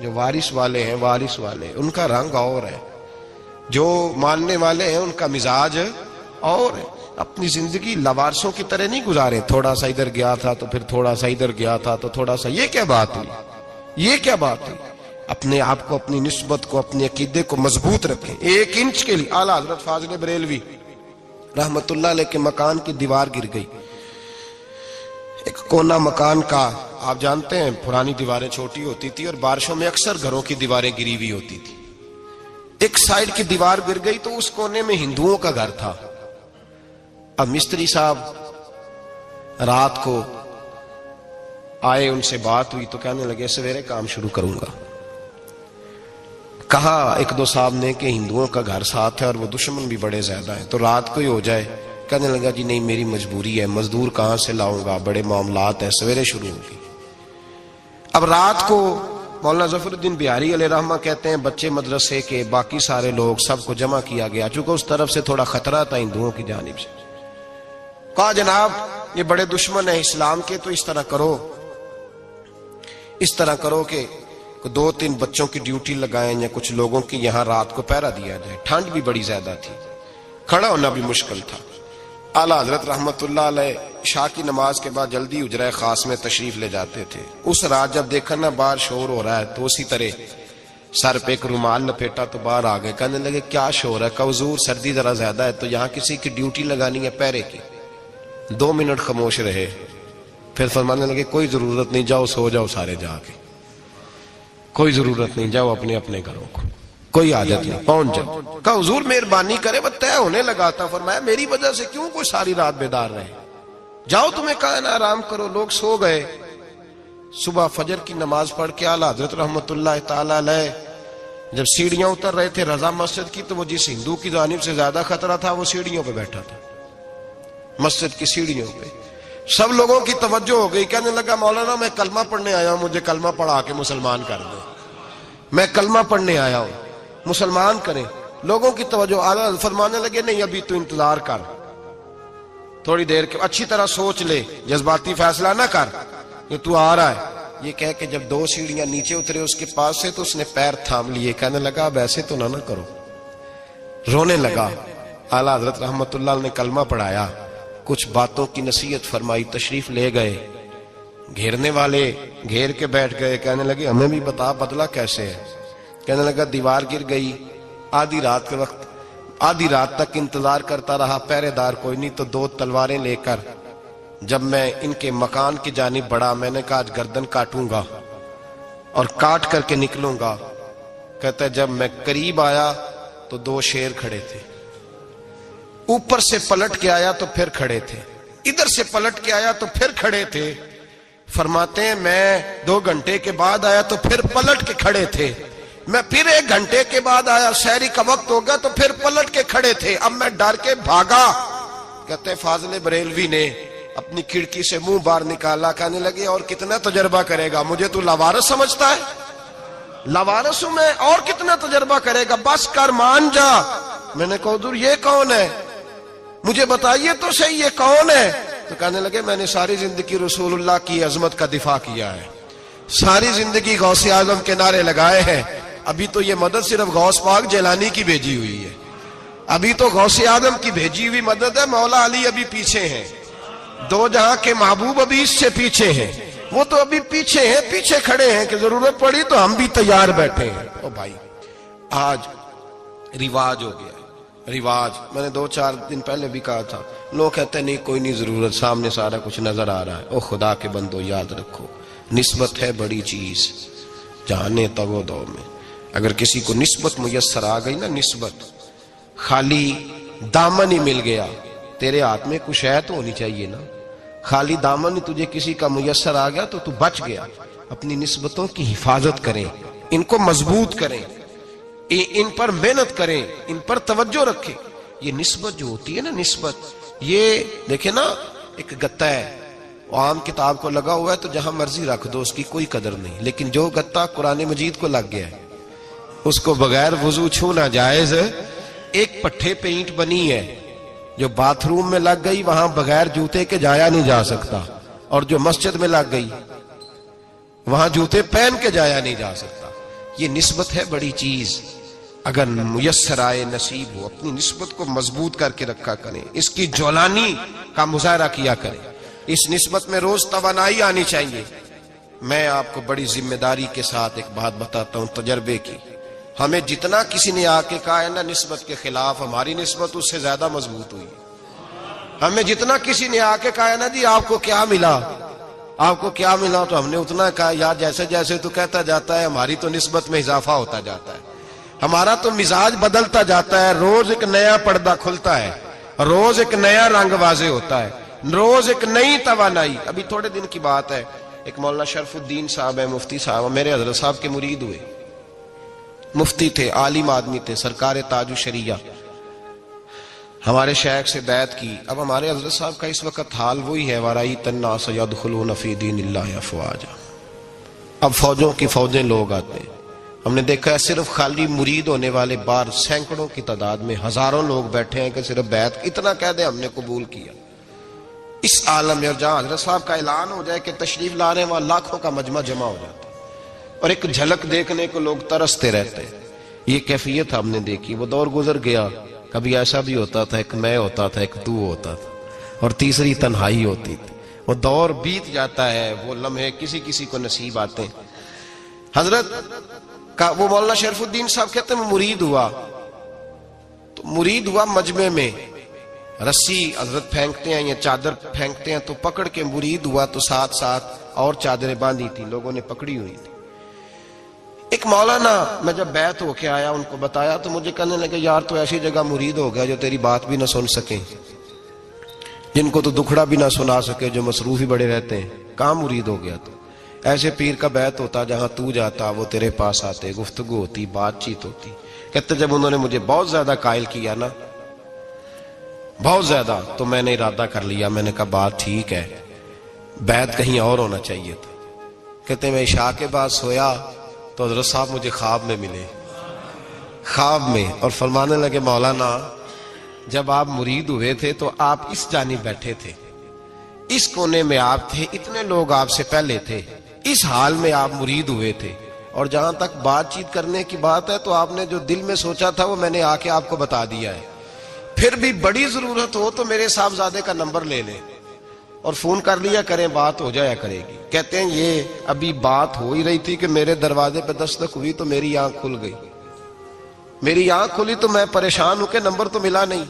جو وارث والے ہیں، وارث والے ان کا رنگ اور ہے، جو ماننے والے ہیں ان کا مزاج اور ہے۔ اپنی زندگی لوارثوں کی طرح نہیں گزارے، تھوڑا سا ادھر گیا تھا تو پھر تھوڑا سا ادھر گیا تھا تو تھوڑا سا، یہ کیا بات ہوئی، یہ کیا بات ہوئی؟ اپنے آپ کو، اپنی نسبت کو، اپنے عقیدے کو مضبوط رکھیں۔ 1 انچ کے لیے اعلیٰ حضرت فاضل بریلوی رحمت اللہ علیہ کے مکان کی دیوار گر گئی، ایک کونا مکان کا، آپ جانتے ہیں پرانی دیواریں چھوٹی ہوتی تھی اور بارشوں میں اکثر گھروں کی دیواریں گری ہوئی ہوتی تھی، ایک سائیڈ کی دیوار گر گئی تو اس کونے میں ہندوؤں کا گھر تھا۔ اب مستری صاحب رات کو آئے، ان سے بات ہوئی تو کہنے لگے سویرے کام شروع کروں گا۔ کہا 1-2 صاحب نے کہ ہندوؤں کا گھر ساتھ ہے اور وہ دشمن بھی بڑے زیادہ ہیں، تو رات کو ہی ہو جائے۔ کہنے لگا جی نہیں، میری مجبوری ہے، مزدور کہاں سے لاؤں گا، بڑے معاملات ہیں، سویرے شروع ہوگی۔ اب رات کو مولانا ظفر الدین بہاری علیہ رحمہ کہتے ہیں بچے مدرسے کے، باقی سارے لوگ، سب کو جمع کیا گیا، چونکہ اس طرف سے تھوڑا خطرہ تھا ہندوؤں کی جانب سے۔ کہا جناب یہ بڑے دشمن ہیں اسلام کے، تو اس طرح کرو کہ 2-3 بچوں کی ڈیوٹی لگائیں یا کچھ لوگوں کی یہاں رات کو پہرا دیا جائے، ٹھنڈ بھی بڑی زیادہ تھی، کھڑا ہونا بھی مشکل تھا۔ اعلیٰ حضرت رحمت اللہ علیہ عشاء کی نماز کے بعد جلدی حجرہ خاص میں تشریف لے جاتے تھے۔ اس رات جب دیکھا نا باہر شور ہو رہا ہے تو اسی طرح سر پہ ایک رومال لپیٹا تو باہر آ گئے، کہنے لگے کیا شور ہے؟ کہ حضور سردی ذرا زیادہ ہے تو یہاں کسی کی ڈیوٹی لگانی ہے پہرے کی۔ 2 منٹ خاموش رہے، پھر فرمانے لگے کوئی ضرورت نہیں، جاؤ سو جاؤ سارے جا کے، کوئی ضرورت نہیں، جاؤ اپنے اپنے گھروں کو، کوئی حاجت نہیں، پہنچ جاؤ۔ کہا حضور مہربانی کرے، وہ طے ہونے لگا تھا۔ فرمایا میری وجہ سے کیوں کوئی ساری رات بیدار رہے، جاؤ تمہیں کہا نا آرام کرو۔ لوگ سو گئے۔ صبح فجر کی نماز پڑھ کے اعلیٰ حضرت رحمت اللہ تعالی علیہ جب سیڑھیاں اتر رہے تھے رضا مسجد کی، تو وہ جس ہندو کی جانب سے زیادہ خطرہ تھا وہ سیڑھیوں پہ بیٹھا تھا، مسجد کی سیڑھیوں پہ۔ سب لوگوں کی توجہ ہو گئی، کہنے لگا مولانا میں کلمہ پڑھنے آیا ہوں، مجھے کلمہ پڑھا کے مسلمان کر دیں، میں کلمہ پڑھنے آیا ہوں، مسلمان کریں۔ لوگوں کی توجہ، اعلیٰ فرمانے لگے نہیں ابھی تو انتظار کر، تھوڑی دیر کے اچھی طرح سوچ لے، جذباتی فیصلہ نہ کر کہ تو آ رہا ہے۔ یہ کہہ کے جب 2 سیڑھیاں نیچے اترے اس کے پاس سے تو اس نے پیر تھام لیے، کہنے لگا اب ایسے تو نہ کرو، رونے لگا۔ اعلیٰ حضرت رحمت اللہ نے کلمہ پڑھایا، کچھ باتوں کی نصیحت فرمائی، تشریف لے گئے۔ گھیرنے والے گھیر کے بیٹھ گئے، کہنے لگے ہمیں بھی بتا بدلہ کیسے ہے۔ کہنے لگا دیوار گر گئی، آدھی رات کے وقت، آدھی رات تک انتظار کرتا رہا، پہرے دار کوئی نہیں، تو 2 تلواریں لے کر جب میں ان کے مکان کی جانب بڑھا، میں نے کہا آج گردن کاٹوں گا اور کاٹ کر کے نکلوں گا۔ کہتا ہے جب میں قریب آیا تو 2 شیر کھڑے تھے، اوپر سے پلٹ کے آیا تو پھر کھڑے تھے، ادھر سے پلٹ کے آیا تو پھر کھڑے تھے۔ فرماتے ہیں میں 2 گھنٹے کے بعد آیا تو پھر پلٹ کے کھڑے تھے، میں پھر 1 گھنٹے کے بعد آیا، سحری کا وقت ہو گیا تو پھر پلٹ کے کھڑے تھے، اب میں ڈر کے بھاگا۔ کہتے ہیں فاضل بریلوی نے اپنی کھڑکی سے منہ باہر نکالا، کہنے لگے اور کتنا تجربہ کرے گا، مجھے تو لاوارث سمجھتا ہے، لاوارث ہوں میں، اور کتنا تجربہ کرے گا، بس کر مان جا۔ میں نے کہا حضور یہ کون ہے، مجھے بتائیے تو صحیح یہ کون ہے۔ تو کہنے لگے میں نے ساری زندگی رسول اللہ کی عظمت کا دفاع کیا ہے، ساری زندگی غوث اعظم کے نعرے لگائے ہیں، ابھی تو یہ مدد صرف غوث پاک جیلانی کی بھیجی ہوئی ہے، ابھی تو غوث اعظم کی بھیجی ہوئی مدد ہے، مولا علی ابھی پیچھے ہیں، 2 جہاں کے محبوب ابھی اس سے پیچھے ہیں، وہ تو ابھی پیچھے ہیں، پیچھے کھڑے ہیں کہ ضرورت پڑی تو ہم بھی تیار بیٹھے ہیں۔ او بھائی آج رواج ہو گیا، رواج، میں نے 2-4 دن پہلے بھی کہا تھا، لوگ کہتے ہیں نہیں کوئی نہیں ضرورت، سامنے سارا کچھ نظر آ رہا ہے۔ او خدا کے بندو یاد رکھو، نسبت ہے بڑی چیز، جانے تو دو میں، اگر کسی کو نسبت میسر آ گئی نا، نسبت، خالی دامن ہی مل گیا، تیرے ہاتھ میں کچھ ہے تو ہونی چاہیے نا، خالی دامن ہی تجھے کسی کا میسر آ گیا تو بچ گیا۔ اپنی نسبتوں کی حفاظت کریں، ان کو مضبوط کریں، ان پر محنت کریں، ان پر توجہ رکھیں۔ یہ نسبت جو ہوتی ہے نا، نسبت، یہ دیکھیں نا، ایک گتا ہے عام کتاب کو لگا ہوا ہے تو جہاں مرضی رکھ دو، اس کی کوئی قدر نہیں، لیکن جو گتا قرآن مجید کو لگ گیا ہے اس کو بغیر وضو چھونا جائز ہے۔ ایک پٹھے پہ اینٹ بنی ہے، جو باتھ روم میں لگ گئی وہاں بغیر جوتے کے جایا نہیں جا سکتا، اور جو مسجد میں لگ گئی وہاں جوتے پہن کے جایا نہیں جا سکتا۔ یہ نسبت ہے بڑی چیز، اگر میسر آئے نصیب ہو اپنی نسبت کو مضبوط کر کے رکھا کریں، اس کی جولانی کا مظاہرہ کیا کریں، اس نسبت میں روز توانائی آنی چاہیے۔ میں آپ کو بڑی ذمہ داری کے ساتھ ایک بات بتاتا ہوں تجربے کی، ہمیں جتنا کسی نے آ کے کہا ہے نا نسبت کے خلاف، ہماری نسبت اس سے زیادہ مضبوط ہوئی۔ ہمیں جتنا کسی نے آ کے کہا ہے نا جی آپ کو کیا ملا، آپ کو کیا ملا، تو ہم نے اتنا کہا یار جیسے جیسے تو کہتا جاتا ہے ہماری تو نسبت میں اضافہ ہوتا جاتا ہے، ہمارا تو مزاج بدلتا جاتا ہے، روز ایک نیا پردہ کھلتا ہے، روز ایک نیا رنگ واضح ہوتا ہے، روز ایک نئی توانائی۔ ابھی تھوڑے دن کی بات ہے، ایک مولانا شرف الدین صاحب ہے، مفتی صاحب، میرے حضرت صاحب کے مرید ہوئے، مفتی تھے، عالم آدمی تھے، سرکار تاج الشریعہ، ہمارے شیخ سے بیعت کی۔ اب ہمارے حضرت صاحب کا اس وقت حال وہی ہے، وَرَأَيْتَ النَّاسَ يَدْخُلُونَ فِي دِينِ اللَّهِ أَفْوَاجًا، اب فوجوں کی فوجیں لوگ آتے ہیں۔ ہم نے دیکھا ہے صرف خالی مرید ہونے والے بار سینکڑوں کی تعداد میں ہزاروں لوگ بیٹھے ہیں کہ صرف بیعت اتنا کہہ دیں ہم نے قبول کیا۔ اس عالم میں اور جہاں حضرت صاحب کا اعلان ہو جائے کہ تشریف لا رہے ہیں وہاں لاکھوں کا مجمع جمع ہو جاتا ہے اور ایک جھلک دیکھنے کو لوگ ترستے رہتے ہیں۔ یہ کیفیت ہم نے دیکھی، وہ دور گزر گیا، کبھی ایسا بھی ہوتا تھا ایک میں ہوتا تھا، ایک تو ہوتا تھا، اور تیسری تنہائی ہوتی تھی۔ وہ دور بیت جاتا ہے، وہ لمحے کسی کسی کو نصیب آتے ہیں۔ حضرت کا وہ مولانا شرف الدین صاحب کہتے ہیں مرید ہوا، تو مرید ہوا مجمع میں، رسی حضرت پھینکتے ہیں یا چادر پھینکتے ہیں تو پکڑ کے مرید ہوا، تو ساتھ ساتھ اور چادریں باندھی تھی، لوگوں نے پکڑی ہوئی تھی۔ ایک مولانا میں جب بیعت ہو کے آیا ان کو بتایا تو مجھے کہنے لگے یار تو ایسی جگہ مرید ہو گیا جو تیری بات بھی نہ سن سکیں، جن کو تو دکھڑا بھی نہ سنا سکے، جو مصروف ہی بڑے رہتے ہیں، کہاں مرید ہو گیا؟ تو ایسے پیر کا بیعت ہوتا جہاں تو جاتا وہ تیرے پاس آتے، گفتگو ہوتی، بات چیت ہوتی۔ کہتے جب انہوں نے مجھے بہت زیادہ قائل کیا نا، بہت زیادہ، تو میں نے ارادہ کر لیا، میں نے کہا بات ٹھیک ہے، بیعت کہیں اور ہونا چاہیے تھا۔ کہتے میں عشاء کے بعد سویا تو حضرت صاحب مجھے خواب میں ملے، خواب میں، اور فرمانے لگے مولانا جب آپ مرید ہوئے تھے تو آپ اس جانب بیٹھے تھے، اس کونے میں آپ تھے، اتنے لوگ آپ سے پہلے تھے، اس حال میں آپ مرید ہوئے تھے، اور جہاں تک بات چیت کرنے کی بات ہے تو آپ نے جو دل میں سوچا تھا وہ میں نے آ کے آپ کو بتا دیا ہے، پھر بھی بڑی ضرورت ہو تو میرے صاحبزادے کا نمبر لے لیں اور فون کر لیا کریں، بات ہو جایا کرے گی۔ کہتے ہیں یہ ابھی بات ہو ہی رہی تھی کہ میرے دروازے پہ دستک ہوئی تو میری آنکھ کھل گئی، میری آنکھ کھلی تو میں پریشان ہوں کہ نمبر تو ملا نہیں۔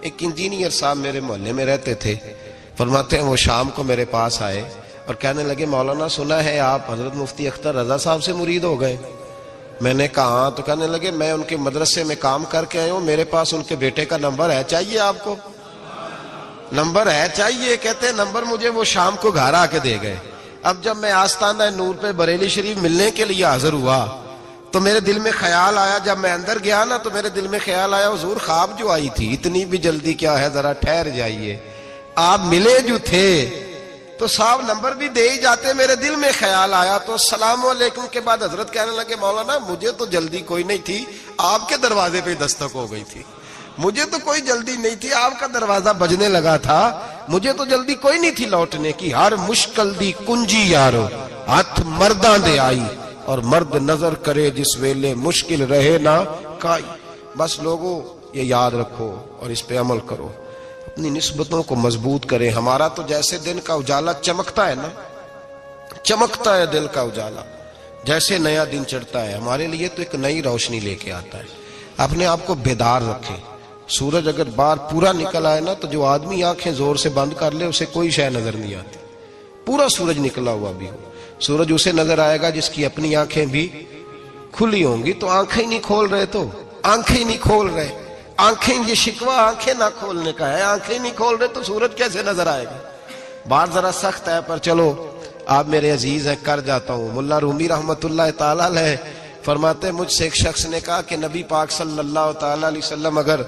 ایک انجینئر صاحب میرے محلے میں رہتے تھے، فرماتے ہیں وہ شام کو میرے پاس آئے اور کہنے لگے مولانا سنا ہے آپ حضرت مفتی اختر رضا صاحب سے مرید ہو گئے؟ میں نے کہا ہاں۔ تو کہنے لگے میں ان کے مدرسے میں کام کر کے آئے ہوں، میرے پاس ان کے بیٹے کا نمبر ہے، چاہیے آپ کو؟ نمبر ہے چاہیے؟ کہتے ہیں نمبر مجھے وہ شام کو گھر آ کے دے گئے۔ اب جب میں آستانہ نور پہ بریلی شریف ملنے کے لیے حاضر ہوا تو میرے دل میں خیال آیا، جب میں اندر گیا نا تو میرے دل میں خیال آیا حضور خواب جو آئی تھی اتنی بھی جلدی کیا ہے، ذرا ٹھہر جائیے، آپ ملے جو تھے تو صاحب نمبر بھی دے ہی جاتے۔ میرے دل میں خیال آیا تو السلام علیکم کے بعد حضرت کہنے لگے مولانا مجھے تو جلدی کوئی نہیں تھی، آپ کے دروازے پہ دستک ہو گئی تھی، مجھے تو کوئی جلدی نہیں تھی، آپ کا دروازہ بجنے لگا تھا، مجھے تو جلدی کوئی نہیں تھی لوٹنے کی۔ ہر مشکل دی کنجی یارو ہاتھ مرداں دے آئی، اور مرد نظر کرے جس ویلے مشکل رہے نہ کائی۔ بس لوگوں یہ یاد رکھو اور اس پہ عمل کرو، اپنی نسبتوں کو مضبوط کریں۔ ہمارا تو جیسے دن کا اجالا چمکتا ہے نا، چمکتا ہے دل کا اجالا، جیسے نیا دن چڑھتا ہے ہمارے لیے تو ایک نئی روشنی لے کے آتا ہے۔ اپنے آپ کو بیدار رکھیں۔ سورج اگر باہر پورا نکل آئے نا تو جو آدمی آنکھیں زور سے بند کر لے اسے کوئی شے نظر نہیں آتی، پورا سورج نکلا ہوا بھی ہو۔ سورج اسے نظر آئے گا جس کی اپنی آنکھیں بھی کھلی ہوں گی، تو آنکھیں نہیں کھول رہے، تو آنکھیں نہیں کھول رہے، آنکھیں، یہ شکوہ آنکھیں نہ کھولنے کا ہے، آنکھیں نہیں کھول رہے تو سورج کیسے نظر آئے گا؟ بات ذرا سخت ہے پر چلو آپ میرے عزیز ہیں کر جاتا ہوں۔ ملا رومی رحمت اللہ تعالی علیہ فرماتے مجھ سے ایک شخص نے کہا کہ نبی پاک صلی اللہ تعالی علیہ وسلم اگر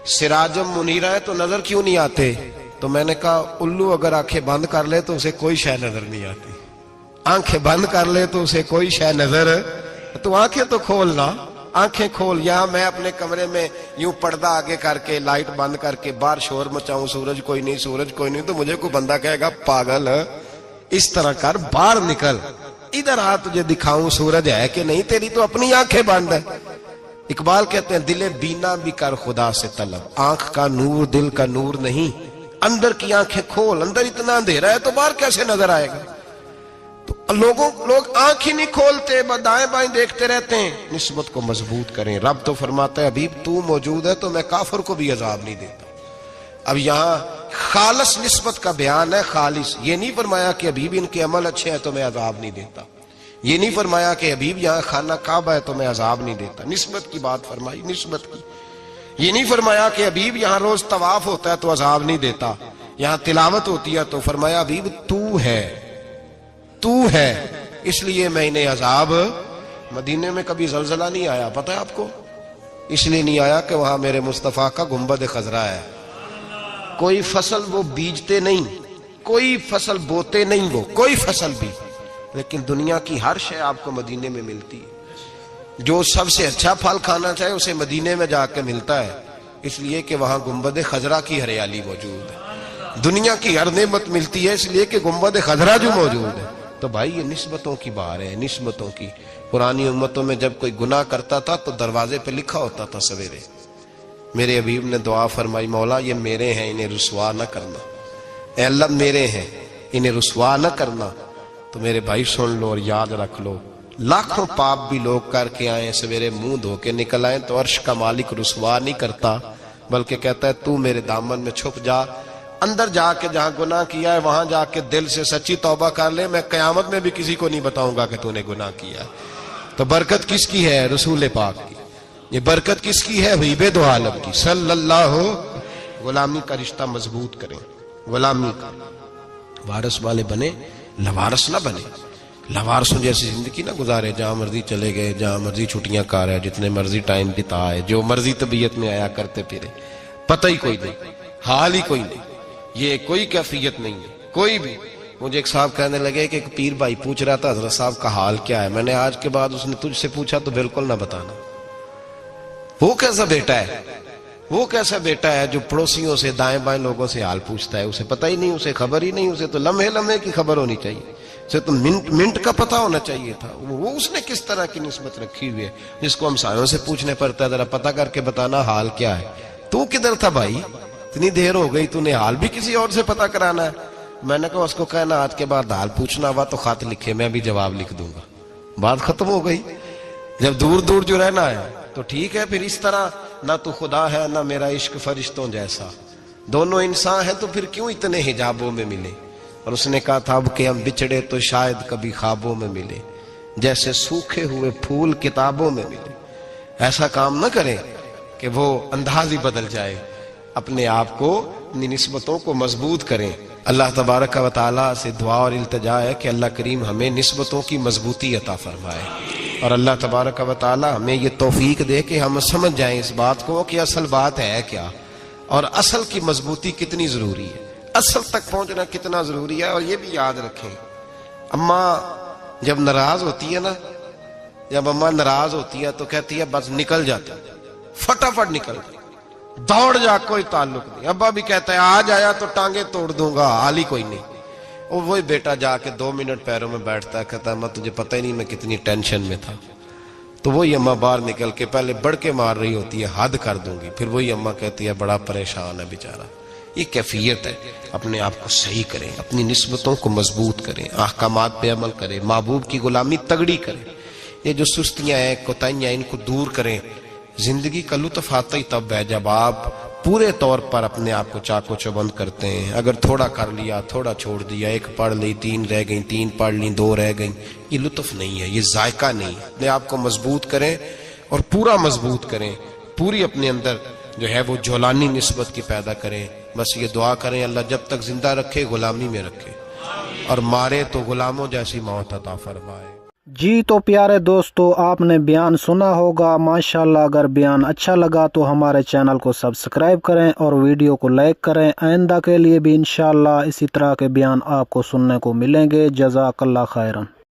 سراجم منیرہ ہے تو نظر کیوں نہیں آتے؟ تو میں نے کہا الو اگر آنکھیں بند کر لے تو اسے کوئی شے نظر نہیں آتی، آنکھیں بند کر لے تو اسے کوئی شے نظر، تو آنکھیں تو کھولنا، آنکھیں کھول۔ یہاں میں اپنے کمرے میں یوں پردہ آگے کر کے لائٹ بند کر کے باہر شور مچاؤں، سورج کوئی نہیں، سورج کوئی نہیں، تو مجھے کوئی بندہ کہے گا پاگل، اس طرح کر، باہر نکل، ادھر آ تجھے دکھاؤں سورج ہے کہ نہیں، تیری تو اپنی آنکھیں بند ہے۔ اقبال کہتے ہیں دل بینا بھی کر خدا سے طلب، آنکھ کا نور دل کا نور نہیں، اندر کی آنکھیں کھول، اندر اتنا اندھیرا ہے تو باہر کیسے نظر آئے گا؟ تو لوگ آنکھ ہی نہیں کھولتے، دائیں بائیں دیکھتے رہتے ہیں۔ نسبت کو مضبوط کریں۔ رب تو فرماتا ہے حبیب تو موجود ہے تو میں کافر کو بھی عذاب نہیں دیتا۔ اب یہاں خالص نسبت کا بیان ہے، خالص، یہ نہیں فرمایا کہ حبیب ان کے عمل اچھے ہیں تو میں عذاب نہیں دیتا، یہ نہیں فرمایا کہ حبیب یہاں خانہ کعبہ ہے تو میں عذاب نہیں دیتا، نسبت کی بات فرمائی، نسبت کی۔ یہ نہیں فرمایا کہ حبیب یہاں روز طواف ہوتا ہے تو عذاب نہیں دیتا، یہاں تلاوت ہوتی ہے تو فرمایا حبیب تو ہے اس لیے میں انہیں عذاب۔ مدینے میں کبھی زلزلہ نہیں آیا، پتہ ہے آپ کو؟ اس لیے نہیں آیا کہ وہاں میرے مصطفیٰ کا گنبد خضرا ہے۔ کوئی فصل وہ بیجتے نہیں، کوئی فصل بوتے نہیں، وہ کوئی فصل بھی، لیکن دنیا کی ہر شے آپ کو مدینے میں ملتی ہے۔ جو سب سے اچھا پھل کھانا چاہے اسے مدینے میں جا کے ملتا ہے، اس لیے کہ وہاں گنبد خضرا کی ہریالی موجود ہے۔ دنیا کی ہر نعمت ملتی ہے اس لیے کہ گنبد خضرا جو موجود ہے۔ تو بھائی یہ نسبتوں کی بات ہے، نسبتوں کی۔ پرانی امتوں میں جب کوئی گناہ کرتا تھا تو دروازے پہ لکھا ہوتا تھا سویرے، میرے حبیب نے دعا فرمائی مولا یہ میرے ہیں انہیں رسوا نہ کرنا، اے اللہ میرے ہیں انہیں رسوا نہ کرنا۔ تو میرے بھائی سن لو اور یاد رکھ لو، لاکھوں پاپ بھی لوگ کر کے آئیں سویرے منہ دھو کے نکل آئیں تو عرش کا مالک رسوا نہیں کرتا، بلکہ کہتا ہے تو میرے دامن میں چھپ جا، اندر جا کے جہاں گناہ کیا ہے وہاں جا کے دل سے سچی توبہ کر لے، میں قیامت میں بھی کسی کو نہیں بتاؤں گا کہ تو نے گناہ کیا۔ تو برکت کس کی ہے؟ رسول پاک کی۔ یہ برکت کس کی ہے؟ حبیب دو عالم کی صلی اللہ۔ غلامی کا رشتہ مضبوط کریں، غلامی کا وارث والے بنے، لوارث نہ بنے۔ لوارثوں جیسی زندگی نہ گزارے، جہاں مرضی چلے گئے، جہاں مرضی چھٹیاں کار ہے، جتنے مرضی ٹائم بتائے، جو مرضی طبیعت میں آیا کرتے پھرے، پتہ ہی کوئی نہیں، حال ہی کوئی نہیں، یہ کوئی کیفیت نہیں ہے کوئی بھی۔ مجھے ایک صاحب کہنے لگے کہ ایک پیر بھائی پوچھ رہا تھا حضرت صاحب کا حال کیا ہے، میں نے آج کے بعد اس نے تجھ سے پوچھا تو بالکل نہ بتانا۔ وہ کیسا بیٹا ہے، وہ کیسا بیٹا ہے جو پڑوسیوں سے دائیں بائیں لوگوں سے حال پوچھتا ہے، اسے پتہ ہی نہیں، اسے خبر ہی نہیں، اسے تو لمحے لمحے کی خبر ہونی چاہیے، اسے تو منٹ کا پتہ ہونا چاہیے تھا۔ وہ اس نے کس طرح کی نسبت رکھی ہوئی ہے جس کو ہم سایوں سے پوچھنے پڑتا ہے ذرا پتہ کر کے بتانا حال کیا ہے۔ تو کدھر تھا بھائی، اتنی دیر ہو گئی، تو نے حال بھی کسی اور سے پتہ کرانا ہے۔ میں نے کہا اس کو کہنا آج کے بعد حال پوچھنا ہوا تو خط لکھے، میں بھی جواب لکھ دوں گا، بات ختم ہو گئی۔ جب دور دور جو رہنا ہے تو ٹھیک ہے، پھر اس طرح نہ تو خدا ہے نہ میرا عشق فرشتوں جیسا، دونوں انسان ہیں تو پھر کیوں اتنے حجابوں میں ملے۔ اور اس نے کہا تھا اب کہ ہم بچھڑے تو شاید کبھی خوابوں میں ملے، جیسے سوکھے ہوئے پھول کتابوں میں ملے۔ ایسا کام نہ کریں کہ وہ انداز ہی بدل جائے، اپنے آپ کو، اپنی نسبتوں کو مضبوط کریں۔ اللہ تبارک و تعالیٰ سے دعا اور التجا ہے کہ اللہ کریم ہمیں نسبتوں کی مضبوطی عطا فرمائے، اور اللہ تبارک و تعالیٰ ہمیں یہ توفیق دے کہ ہم سمجھ جائیں اس بات کو کہ اصل بات ہے کیا، اور اصل کی مضبوطی کتنی ضروری ہے، اصل تک پہنچنا کتنا ضروری ہے۔ اور یہ بھی یاد رکھیں، اماں جب ناراض ہوتی ہے نا، جب اماں ناراض ہوتی ہے تو کہتی ہے بس نکل جاتا، فٹافٹ نکل جاتا، دوڑ جا، کوئی تعلق نہیں۔ ابا بھی کہتا ہے آج آیا تو ٹانگیں توڑ دوں گا، حال ہی کوئی نہیں۔ اور وہی بیٹا جا کے 2 منٹ پیروں میں بیٹھتا ہے، کہتا ہے اماں تجھے پتہ ہی نہیں میں کتنی ٹینشن میں تھا۔ تو وہی اماں باہر نکل کے پہلے بڑھ کے مار رہی ہوتی ہے حد کر دوں گی، پھر وہی اماں کہتی ہے بڑا پریشان ہے بیچارہ۔ یہ کیفیت ہے، اپنے آپ کو صحیح کریں، اپنی نسبتوں کو مضبوط کریں، احکامات پہ عمل کریں، محبوب کی غلامی تگڑی کریں۔ یہ جو سستیاں ہیں، کوتاہیاں، ان کو دور کریں۔ زندگی کا لطف آتا ہی تب ہے جب آپ پورے طور پر اپنے آپ کو چاق و چوبند کرتے ہیں۔ اگر تھوڑا کر لیا، تھوڑا چھوڑ دیا، 1 پڑھ لی، 3 رہ گئیں، 3 پڑھ لی، 2 رہ گئیں، یہ لطف نہیں ہے، یہ ذائقہ نہیں ہے۔ اپنے آپ کو مضبوط کریں اور پورا مضبوط کریں، پوری اپنے اندر جو ہے وہ جولانی نسبت کی پیدا کریں۔ بس یہ دعا کریں اللہ جب تک زندہ رکھے غلامی میں رکھے، اور مارے تو غلاموں جیسی موت عطا فرمائے۔ جی تو پیارے دوستو، آپ نے بیان سنا ہوگا، ماشاءاللہ۔ اگر بیان اچھا لگا تو ہمارے چینل کو سبسکرائب کریں اور ویڈیو کو لائک کریں۔ آئندہ کے لیے بھی انشاءاللہ اسی طرح کے بیان آپ کو سننے کو ملیں گے۔ جزاک اللہ خیرن۔